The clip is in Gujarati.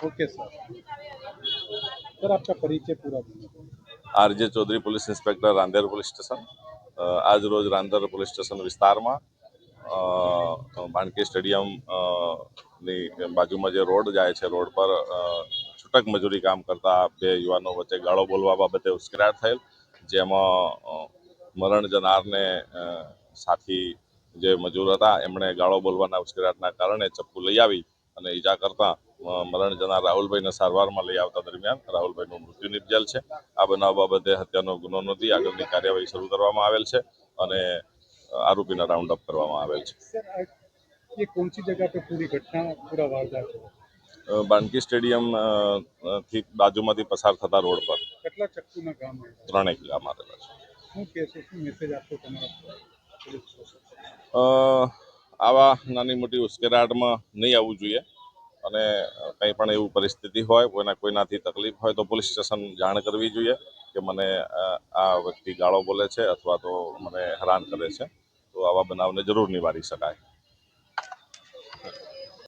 Okay sir. सर आपका परिचय पूरा दीजिए। RJ Chaudhari police inspector Rander police station. આજ રોજ રાંદેર પોલીસ સ્ટેશન વિસ્તારમાં બાણકી સ્ટેડિયમ ની બાજુમાં જે રોડ જાય છે, રોડ પર છૂટક મજૂરી કામ કરતા બે યુવાનો વચ્ચે ગાળો બોલવા બાબતે ઉશ્કેરાટ થયેલ, જેમાં મરણ જનારને સાથી જે મજૂર હતા એમણે ગાળો બોલવાના ઉશ્કેરાટના કારણે ચપ્પુ લઈ આવી અને ઈજા કરતા મરણ જનાર રાહુલભાઈને સારવારમાં લઈ આવતા દરમિયાન રાહુલભાઈનું મૃત્યુ નિપજેલ છે। આ બનાવ બાબતે હત્યાનો ગુનો નોંધી આગળની કાર્યવાહી શરૂ કરવામાં આવેલ છે અને આરોપીને રાઉન્ડ અપ કરવામાં આવેલ છે। सर ये कौन सी जगह पे पूरी घटना पूरा वारदात हुआ? બાણકી સ્ટેડિયમ થી બાજુમાંથી પસાર થતા રોડ પર કેટલા ચક્કુના ગામ આવ્યા? 3 કિલ્લા મારેલા છે। શું કહેશો, શું મેસેજ આપશો તમારા પોલીસ સ્ટેશન? આવા નાની મોટી ઉશ્કેરાટમાં નહીં આવવું જોઈએ અને કંઈ પણ એવું પરિસ્થિતિ હોય, કોઈનાથી તકલીફ હોય તો પોલીસ સ્ટેશન જાણ કરવી જોઈએ કે મને આ વ્યક્તિ ગાળો બોલે છે અથવા તો મને હેરાન કરે છે, તો આવા બનાવને જરૂર નિવારી શકાય।